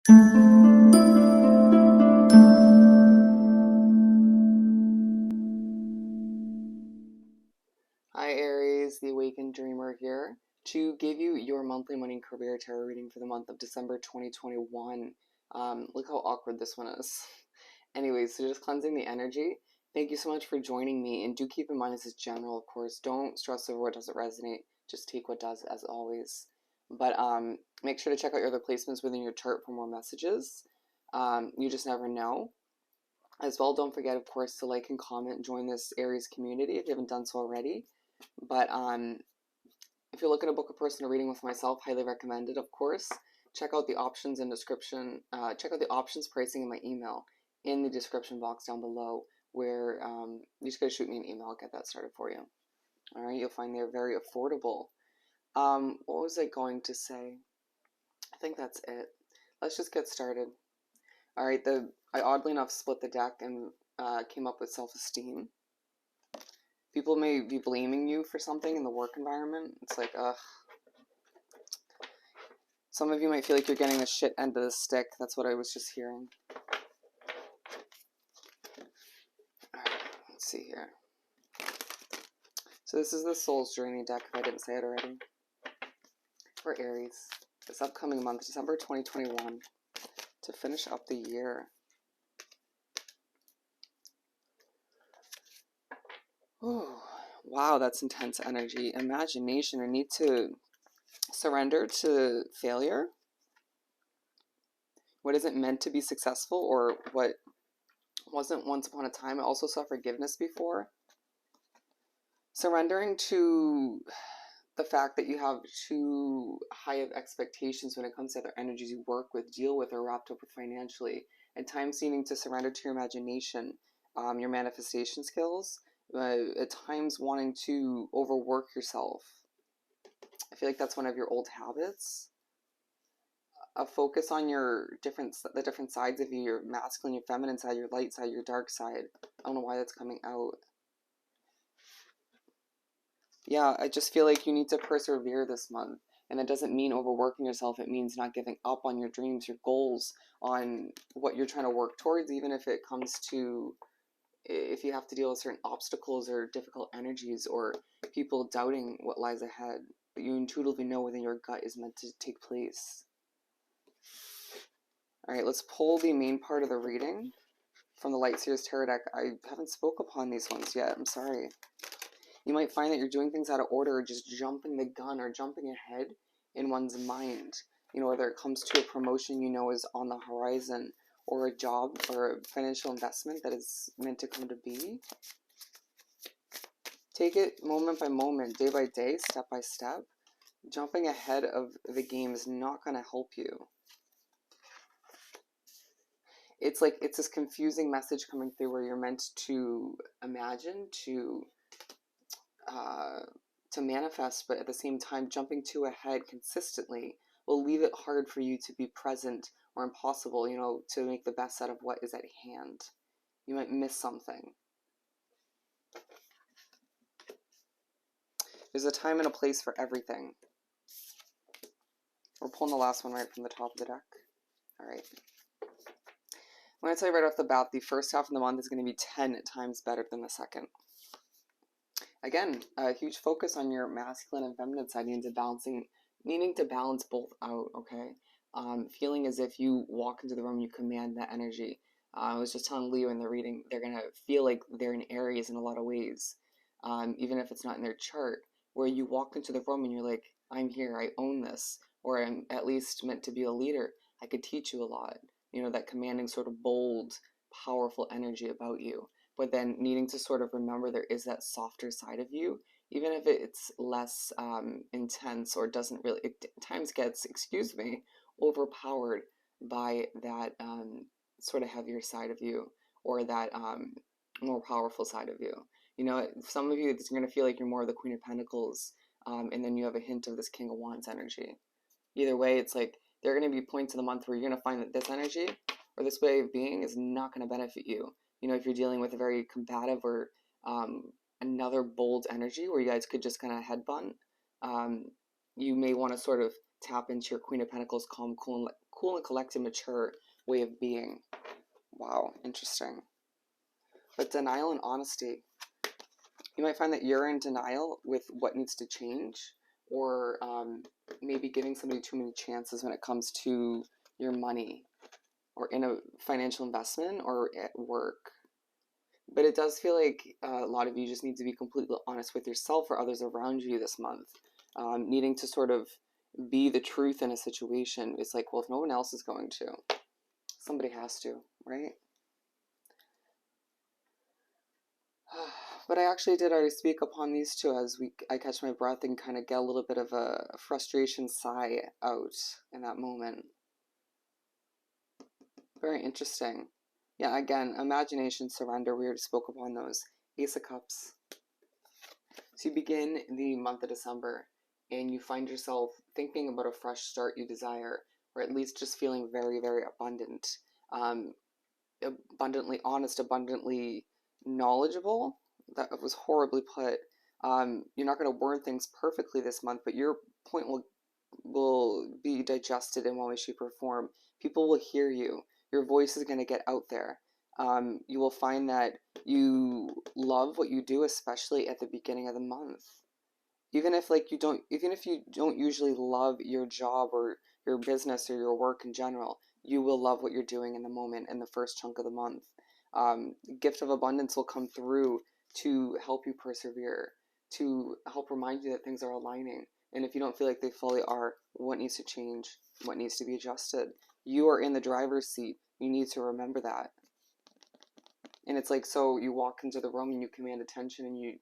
Hi Aries, the Awakened Dreamer here to give you your monthly money and career tarot reading for the month of December 2021. Look how awkward this one is. Anyways, so just cleansing the energy. Thank you so much for joining me, and do keep in mind this is general, of course. Don't stress over what doesn't resonate. Just take what does, as always. But make sure to check out your other placements within your chart for more messages. You just never know. As well, don't forget, of course, to like and comment and join this Aries community if you haven't done so already. But if you're looking to book a personal reading with myself, highly recommended, of course. Check out the options in description. Check out the options pricing in my email in the description box down below, where you just gotta shoot me an email. I'll get that started for you. All right, you'll find they're very affordable. What was I going to say? I think that's it. Let's just get started. All right, I oddly enough split the deck and came up with self-esteem. People may be blaming you for something in the work environment. It's like, ugh. Some of you might feel like you're getting the shit end of the stick. That's what I was just hearing. Alright, let's see here. So this is the Soul's Journey deck, if I didn't say it already. For Aries, this upcoming month, December 2021, to finish up the year. Oh, wow, that's intense energy. Imagination, a need to surrender to failure. What isn't meant to be successful, or what wasn't once upon a time. I also saw forgiveness before. Surrendering to the fact that you have too high of expectations when it comes to other energies you work with, deal with, or wrapped up with financially. At times needing to surrender to your imagination, your manifestation skills. At times wanting to overwork yourself. I feel like that's one of your old habits. A focus on the different sides of you, your masculine, your feminine side, your light side, your dark side. I don't know why that's coming out. Yeah, I just feel like you need to persevere this month. And that doesn't mean overworking yourself. It means not giving up on your dreams, your goals, on what you're trying to work towards, even if it comes to, if you have to deal with certain obstacles or difficult energies or people doubting what lies ahead. But you intuitively know within your gut is meant to take place. All right, let's pull the main part of the reading from the Light Seers Tarot deck. I haven't spoke upon these ones yet. I'm sorry. You might find that you're doing things out of order, or just jumping the gun or jumping ahead in one's mind. You know, whether it comes to a promotion you know is on the horizon, or a job or a financial investment that is meant to come to be. Take it moment by moment, day by day, step by step. Jumping ahead of the game is not going to help you. It's like, it's this confusing message coming through where you're meant to imagine, to manifest, but at the same time, jumping too ahead consistently will leave it hard for you to be present, or impossible, you know, to make the best out of what is at hand. You might miss something. There's a time and a place for everything. We're pulling the last one right from the top of the deck. All right. I'm going to tell you right off the bat, the first half of the month is going to be 10 times better than the second. Again, a huge focus on your masculine and feminine side, needing to balance both out, okay? Feeling as if you walk into the room, you command that energy. I was just telling Leo in the reading, they're going to feel like they're in Aries in a lot of ways, even if it's not in their chart, where you walk into the room and you're like, I'm here, I own this, or I'm at least meant to be a leader. I could teach you a lot. You know, that commanding sort of bold, powerful energy about you. But then needing to sort of remember there is that softer side of you, even if it's less intense or doesn't really, it at times gets, excuse me, overpowered by that sort of heavier side of you, or that more powerful side of you. You know, some of you, it's going to feel like you're more of the Queen of Pentacles, and then you have a hint of this King of Wands energy. Either way, it's like there are going to be points in the month where you're going to find that this energy or this way of being is not going to benefit you. You know, if you're dealing with a very combative or another bold energy where you guys could just kind of headbutt, you may want to sort of tap into your Queen of Pentacles, calm, cool, cool and collected, mature way of being. Wow, interesting. But denial and honesty. You might find that you're in denial with what needs to change, or maybe giving somebody too many chances when it comes to your money, or in a financial investment, or at work. But it does feel like a lot of you just need to be completely honest with yourself or others around you this month. Needing to sort of be the truth in a situation. It's like, well, if no one else is going to, somebody has to, right? But I actually did already speak upon these two as I catch my breath and kind of get a little bit of a frustration sigh out in that moment. Very interesting. Yeah, again, imagination, surrender, we already spoke upon those. Ace of Cups. So you begin the month of December and you find yourself thinking about a fresh start you desire, or at least just feeling very, very abundant, abundantly honest, abundantly knowledgeable. That was horribly put. You're not going to word things perfectly this month, but your point will be digested in one way, shape, or form. People will hear you. Your voice is going to get out there. You will find that you love what you do, especially at the beginning of the month. Even if you don't usually love your job or your business or your work in general, you will love what you're doing in the moment in the first chunk of the month. Gift of abundance will come through to help you persevere, to help remind you that things are aligning. And if you don't feel like they fully are, what needs to change? What needs to be adjusted? You are in the driver's seat. You need to remember that. And it's like, so you walk into the room and you command attention and you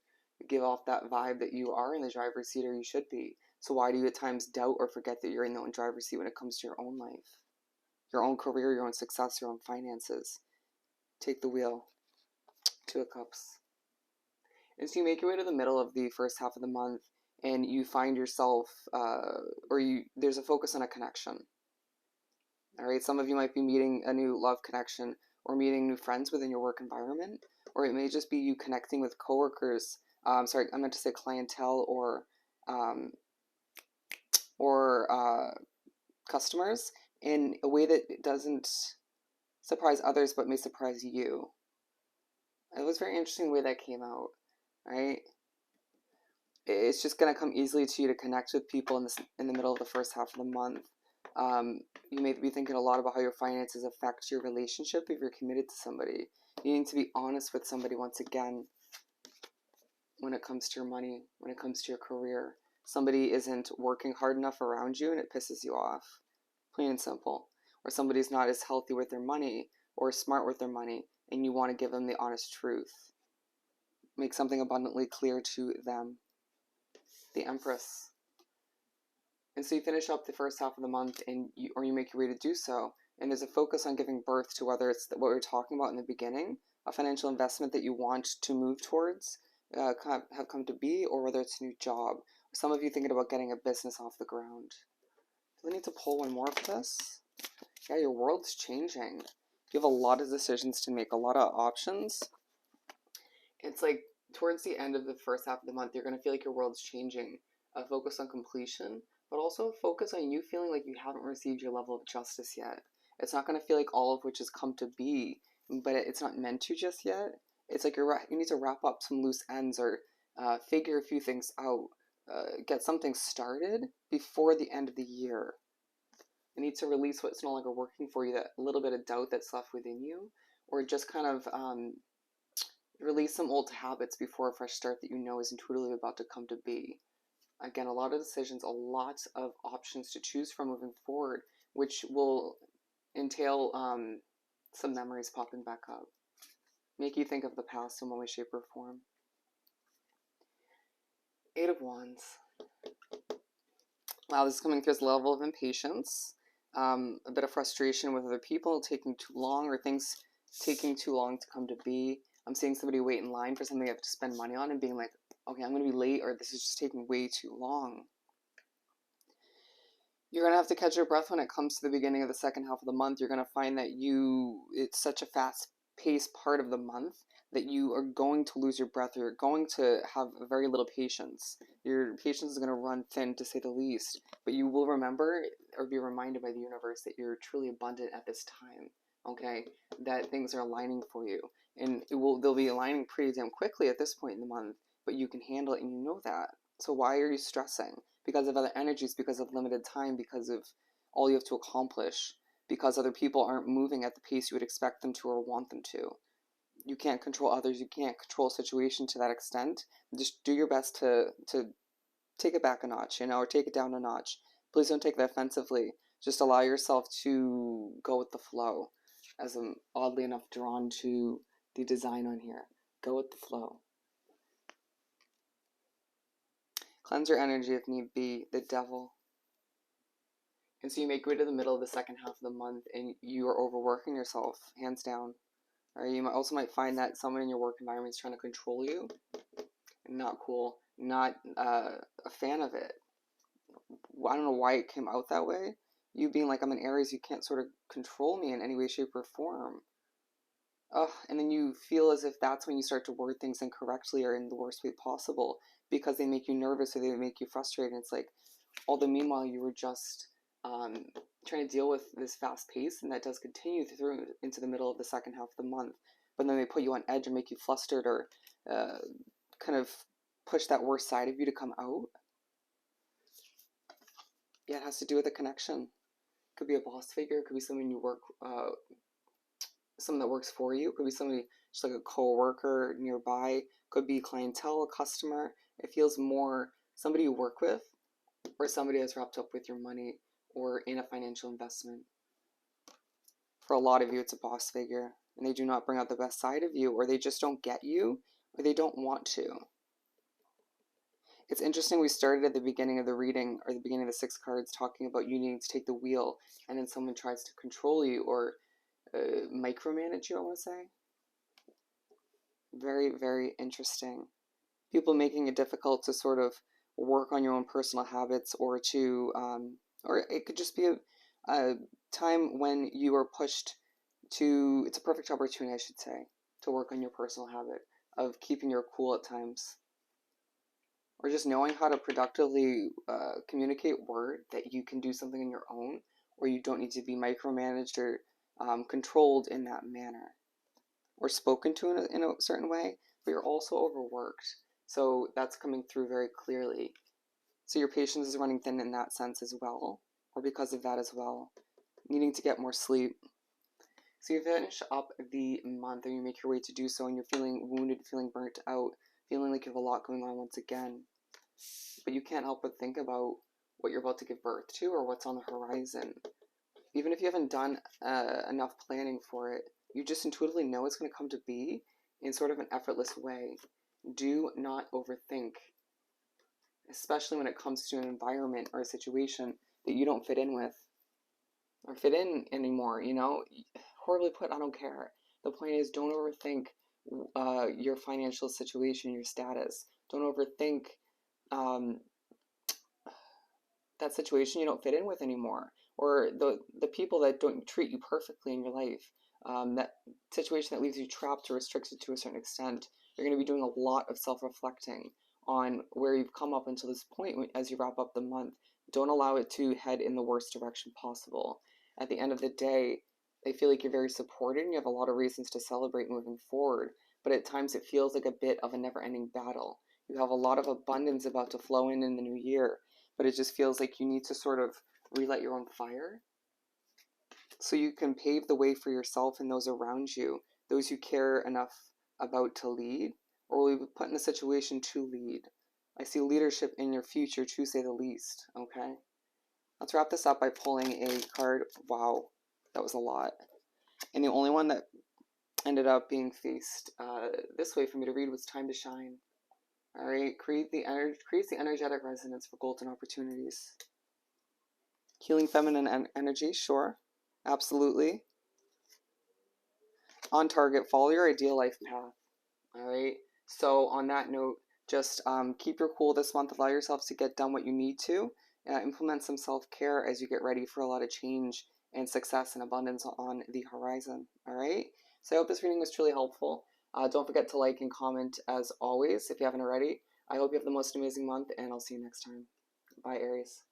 give off that vibe that you are in the driver's seat, or you should be. So why do you at times doubt or forget that you're in the driver's seat when it comes to your own life, your own career, your own success, your own finances? Take the wheel. Two of Cups. And so you make your way to the middle of the first half of the month and you find yourself, there's a focus on a connection. All right, some of you might be meeting a new love connection or meeting new friends within your work environment, or it may just be you connecting with coworkers. I meant to say clientele or customers in a way that doesn't surprise others but may surprise you. It was very interesting the way that came out, right? It's just going to come easily to you to connect with people in the middle of the first half of the month. You may be thinking a lot about how your finances affect your relationship if you're committed to somebody. You need to be honest with somebody once again when it comes to your money, when it comes to your career. Somebody isn't working hard enough around you and it pisses you off. Plain and simple. Or somebody's not as healthy with their money or smart with their money and you want to give them the honest truth. Make something abundantly clear to them. The Empress. And so you finish up the first half of the month or you make your way to do so. And there's a focus on giving birth to whether it's what we were talking about in the beginning, a financial investment that you want to move towards, have come to be, or whether it's a new job. Some of you thinking about getting a business off the ground. Do we need to pull one more for this? Yeah, your world's changing. You have a lot of decisions to make, a lot of options. It's like towards the end of the first half of the month, you're going to feel like your world's changing. A focus on completion, but also a focus on you feeling like you haven't received your level of justice yet. It's not going to feel like all of which has come to be, but it's not meant to just yet. It's like you need to wrap up some loose ends or figure a few things out, get something started before the end of the year. You need to release what's no longer working for you, that little bit of doubt that's left within you, or just kind of release some old habits before a fresh start that you know is intuitively about to come to be. Again, a lot of decisions, a lot of options to choose from moving forward, which will entail some memories popping back up. Make you think of the past in one way, shape, or form. Eight of Wands. Wow, this is coming through as a level of impatience, a bit of frustration with other people taking too long, or things taking too long to come to be. I'm seeing somebody wait in line for something they have to spend money on and being like, okay, I'm going to be late, or this is just taking way too long. You're going to have to catch your breath when it comes to the beginning of the second half of the month. You're going to find that it's such a fast-paced part of the month that you are going to lose your breath, or you're going to have very little patience. Your patience is going to run thin, to say the least. But you will remember, or be reminded by the universe, that you're truly abundant at this time, okay? That things are aligning for you. And they'll be aligning pretty damn quickly at this point in the month, but you can handle it, and you know that. So why are you stressing? Because of other energies, because of limited time, because of all you have to accomplish, because other people aren't moving at the pace you would expect them to or want them to. You can't control others. You can't control a situation to that extent. Just do your best to take it back a notch, or take it down a notch. Please don't take that offensively. Just allow yourself to go with the flow, as I'm oddly enough drawn to the design on here. Go with the flow. Cleanse your energy if need be. The devil. And so you make way to the middle of the second half of the month, and you are overworking yourself, hands down. Or you also might find that someone in your work environment is trying to control you. Not cool. Not a fan of it. I don't know why it came out that way. You being like, I'm an Aries, you can't sort of control me in any way, shape, or form. And then you feel as if that's when you start to word things incorrectly or in the worst way possible, because they make you nervous or they make you frustrated. It's like, all the meanwhile you were just trying to deal with this fast pace, and that does continue through into the middle of the second half of the month. But then they put you on edge and make you flustered, or kind of push that worst side of you to come out. Yeah, it has to do with a connection. Could be a boss figure, could be someone you work, someone that works for you, could be somebody just like a co-worker nearby, could be clientele, a customer. It feels more somebody you work with, or somebody that's wrapped up with your money or in a financial investment. For a lot of you, it's a boss figure, and they do not bring out the best side of you, or they just don't get you, or they don't want to. It's interesting, we started at the beginning of the reading, or the beginning of the 6 cards, talking about you needing to take the wheel, and then someone tries to control you, or micromanage you, I want to say. Very, very interesting. People making it difficult to sort of work on your own personal habits, or to, or it could just be a time when you are pushed to, it's a perfect opportunity, I should say, to work on your personal habit of keeping your cool at times. Or just knowing how to productively communicate word that you can do something on your own, or you don't need to be micromanaged or controlled in that manner, or spoken to in a certain way, but you're also overworked. So that's coming through very clearly. So your patience is running thin in that sense as well, or because of that as well. Needing to get more sleep. So you finish up the month, and you make your way to do so, and you're feeling wounded, feeling burnt out, feeling like you have a lot going on once again. But you can't help but think about what you're about to give birth to, or what's on the horizon. Even if you haven't done enough planning for it, you just intuitively know it's going to come to be in sort of an effortless way. Do not overthink, especially when it comes to an environment or a situation that you don't fit in with, or fit in anymore, Horribly put, I don't care. The point is, don't overthink your financial situation, your status. Don't overthink that situation you don't fit in with anymore, or the people that don't treat you perfectly in your life. That situation that leaves you trapped or restricted to a certain extent. You're going to be doing a lot of self-reflecting on where you've come up until this point as you wrap up the month. Don't allow it to head in the worst direction possible. At the end of the day, I feel like you're very supported and you have a lot of reasons to celebrate moving forward, but at times it feels like a bit of a never-ending battle. You have a lot of abundance about to flow in the new year, but it just feels like you need to sort of relight your own fire so you can pave the way for yourself and those around you, those you care enough about to lead, or will be put in a situation to lead. I see leadership in your future, to say the least, okay? Let's wrap this up by pulling a card. Wow, that was a lot. And the only one that ended up being faced this way for me to read was Time to Shine. All right, creates the energetic resonance for golden opportunities. Healing feminine energy, sure, absolutely. On target, follow your ideal life path. All right. So on that note, just keep your cool this month. Allow yourself to get done what you need to. Implement some self-care as you get ready for a lot of change and success and abundance on the horizon. All right. So I hope this reading was truly helpful. Don't forget to like and comment as always if you haven't already. I hope you have the most amazing month, and I'll see you next time. Bye, Aries.